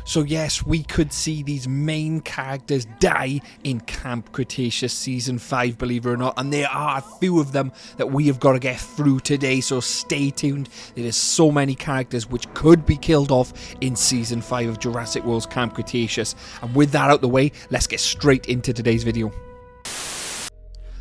So yes, we could see these main characters die in Camp Cretaceous Season 5, believe it or not, and there are a few of them that we have got to get through today, so stay tuned. There is so many characters which could be killed off in Season 5 of Jurassic World's Camp Cretaceous, and with that out the way, let's get straight into today's video.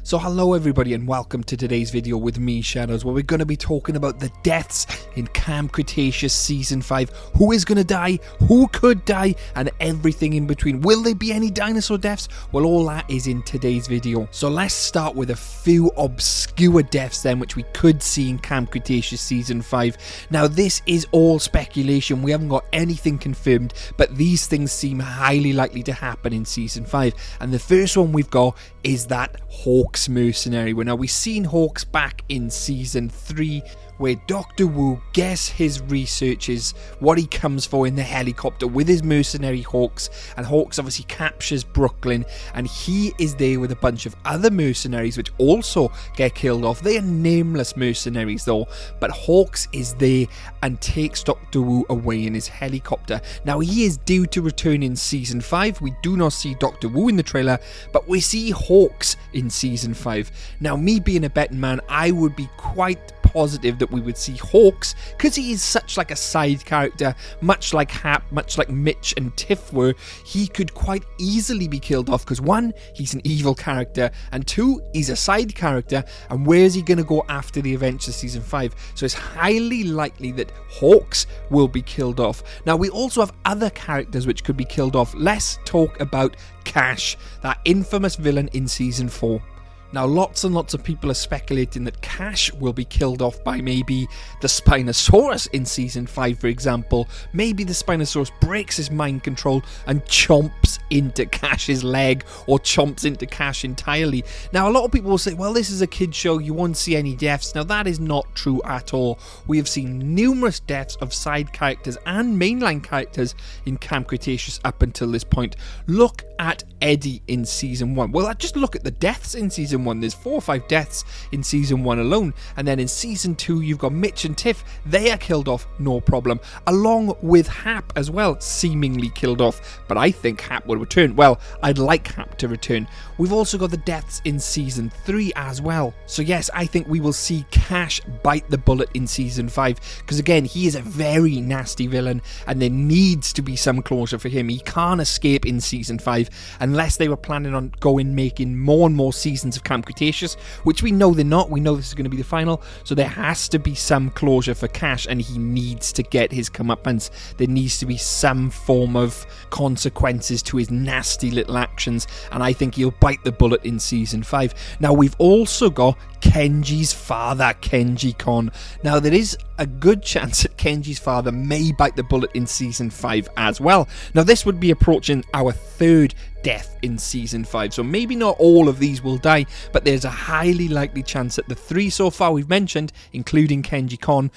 So hello everybody and welcome to today's video with me, Shadows, where we're going to be talking about the deaths in Camp Cretaceous Season 5. Who is going to die, who could die, and everything in between. Will there be any dinosaur deaths? Well, all that is in today's video. So let's start with a few obscure deaths then, which we could see in Camp Cretaceous Season 5. Now this is all speculation, we haven't got anything confirmed, but these things seem highly likely to happen in Season 5. And the first one we've got is that Hawks mercenary. Well, now we've seen Hawks back in Season 3, where Dr. Wu guess his research is what he comes for in the helicopter with his mercenary Hawks, and Hawks obviously captures Brooklyn, and he is there with a bunch of other mercenaries which also get killed off. They are nameless mercenaries though, but Hawks is there and takes Dr. Wu away in his helicopter. Now he is due to return in Season 5. We do not see Dr. Wu in the trailer, but we see Hawks in Season 5. Now me being a betting man, I would be quite positive that we would see Hawks, because he is such like a side character, much like Hap, much like Mitch and Tiff were. He could quite easily be killed off because one, he's an evil character, and two, he's a side character, and where is he going to go after the events of Season 5? So it's highly likely that Hawks will be killed off. Now we also have other characters which could be killed off. Let's talk about Cash, that infamous villain in Season 4. Now lots and lots of people are speculating that Cash will be killed off by maybe the Spinosaurus in Season 5, for example. Maybe the Spinosaurus breaks his mind control and chomps into Cash's leg, or chomps into Cash entirely. Now a lot of people will say, well, this is a kid's show, you won't see any deaths. Now that is not true at all. We have seen numerous deaths of side characters and mainline characters in Camp Cretaceous up until this point. Look at Eddie in Season 1. Well, just look at the deaths in Season 1. There's 4 or 5 deaths in Season 1 alone, and then in Season 2 you've got Mitch and Tiff. They are killed off, no problem, along with Hap as well, seemingly killed off, but I think Hap will return. Well, I'd like Hap to return. We've also got the deaths in Season 3 as well, so yes, I think we will see Cash bite the bullet in Season 5, because again, he is a very nasty villain, and there needs to be some closure for him. He can't escape in Season 5 unless they were planning on making more and more seasons of Camp Cretaceous, which we know they're not. We know this is going to be the final, so there has to be some closure for Cash, and he needs to get his comeuppance. There needs to be some form of consequences to his nasty little actions, and I think he'll bite the bullet in Season 5. Now we've also got Kenji's father, Kenji Kon. Now there is a good chance that Kenji's father may bite the bullet in Season 5 as well. Now this would be approaching our 3rd death in Season 5, so maybe not all of these will die, but there's a highly likely chance that the 3 so far we've mentioned, including Kenji Kon,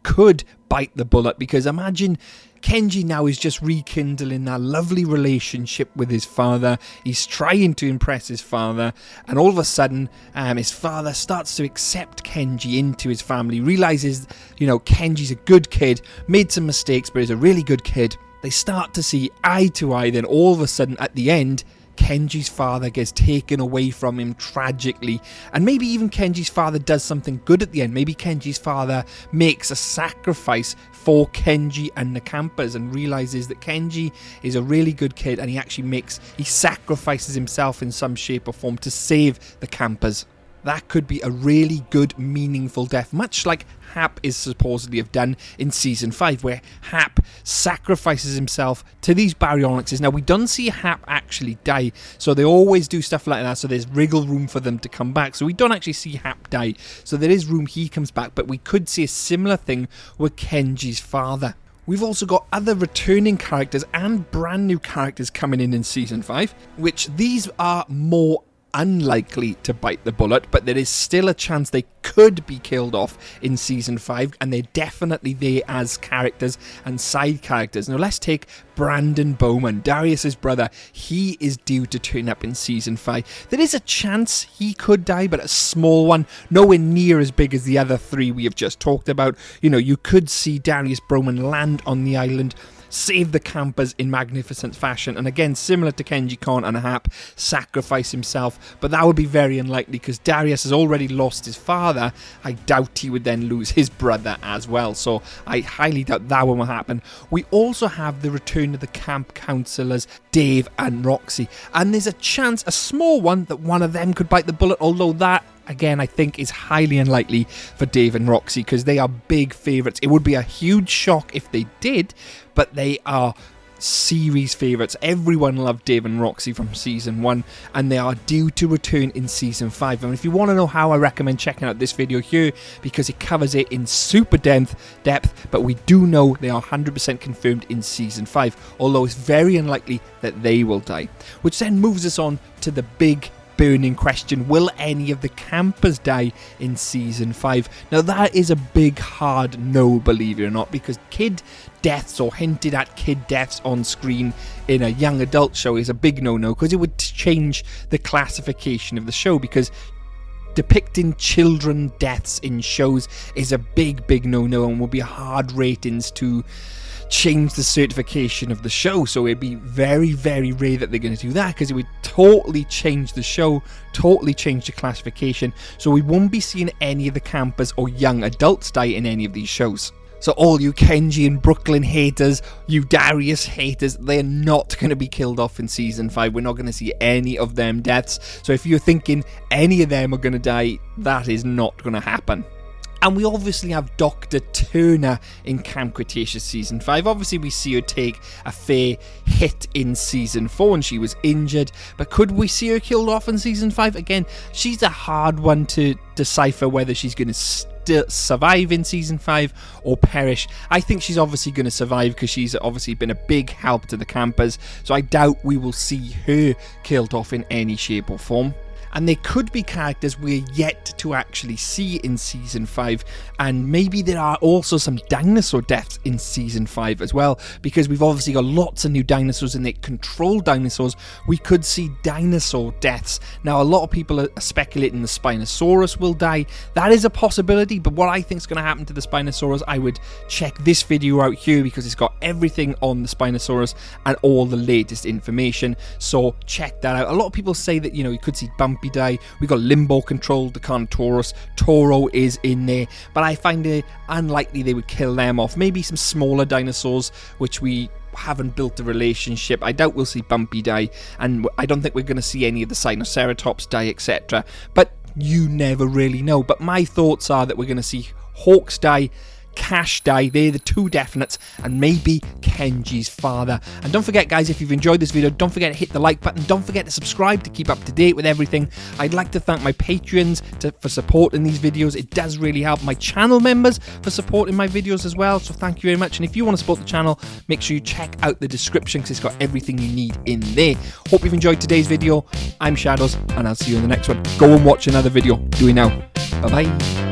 could bite the bullet. Because imagine Kenji now is just rekindling that lovely relationship with his father. He's trying to impress his father, and all of a sudden his father starts to accept Kenji into his family, realizes, you know, Kenji's a good kid, made some mistakes, but he's a really good kid. They start to see eye to eye, then all of a sudden at the end, Kenji's father gets taken away from him tragically, and maybe even Kenji's father does something good at the end. Maybe Kenji's father makes a sacrifice for Kenji and the campers and realizes that Kenji is a really good kid, and he sacrifices himself in some shape or form to save the campers. That could be a really good, meaningful death, much like Hap is supposedly have done in Season 5, where Hap sacrifices himself to these baryonyxes. Now, we don't see Hap actually die, so they always do stuff like that, so there's wriggle room for them to come back. So we don't actually see Hap die, so there is room he comes back, but we could see a similar thing with Kenji's father. We've also got other returning characters and brand new characters coming in Season 5, which these are more unlikely to bite the bullet, but there is still a chance they could be killed off in Season 5, and they're definitely there as characters and side characters. Now let's take Brandon Bowman, Darius's brother. He is due to turn up in Season 5. There is a chance he could die, but a small one, nowhere near as big as the other 3 we have just talked about. You know, you could see Darius Bowman land on the island, save the campers in magnificent fashion. And again, similar to Kenji Khan and Hap, sacrifice himself, but that would be very unlikely because Darius has already lost his father. I doubt he would then lose his brother as well, so I highly doubt that one will happen. We also have the return of the camp counselors Dave and Roxy, and there's a chance, a small one, that one of them could bite the bullet, although that again I think is highly unlikely for Dave and Roxy because they are big favourites. It would be a huge shock if they did, but they are series favourites. Everyone loved Dave and Roxy from season 1, and they are due to return in season 5. And if you want to know how, I recommend checking out this video here because it covers it in super depth, but we do know they are 100% confirmed in season 5, although it's very unlikely that they will die. Which then moves us on to the big burning question: will any of the campers die in season 5? Now that is a big hard no, believe it or not, because kid deaths or hinted at kid deaths on screen in a young adult show is a big no because it would change the classification of the show, because depicting children deaths in shows is a big no and will be hard ratings to change the certification of the show. So it'd be very rare that they're going to do that, because it would totally change the show, totally change the classification. So we won't be seeing any of the campers or young adults die in any of these shows. So all you Kenji and Brooklyn haters, you Darius haters, they're not going to be killed off in season 5. We're not going to see any of them deaths. So if you're thinking any of them are going to die, that is not going to happen. And we obviously have Dr. Turner in Camp Cretaceous season 5. Obviously we see her take a fair hit in season 4 and she was injured, but could we see her killed off in season 5? Again, she's a hard one to decipher whether she's going to still survive in season 5 or perish. I think she's obviously going to survive because she's obviously been a big help to the campers, so I doubt we will see her killed off in any shape or form. And there could be characters we're yet to actually see in season 5, and maybe there are also some dinosaur deaths in season 5 as well, because we've obviously got lots of new dinosaurs and they control dinosaurs. We could see dinosaur deaths. Now a lot of people are speculating the Spinosaurus will die. That is a possibility, but what I think is going to happen to the Spinosaurus, I would check this video out here because it's got everything on the Spinosaurus and all the latest information, so check that out. A lot of people say that, you know, you could see Bumpy die. We got Limbo controlled, the Carnotaurus, Toro is in there, but I find it unlikely they would kill them off. Maybe some smaller dinosaurs which we haven't built a relationship. I doubt we'll see Bumpy die, and I don't think we're going to see any of the Sinoceratops die, etc. But you never really know. But my thoughts are that we're going to see Hawks die, Cash die, they're the two definites, and maybe Kenji's father. And don't forget guys, if you've enjoyed this video, don't forget to hit the like button, don't forget to subscribe to keep up to date with everything. I'd like to thank my Patreons for supporting these videos. It does really help. My channel members for supporting my videos as well, so thank you very much. And if you want to support the channel, make sure you check out the description because it's got everything you need in there. Hope you've enjoyed today's video. I'm Shadows, and I'll see you in the next one. Go and watch another video. Do it now. Bye bye.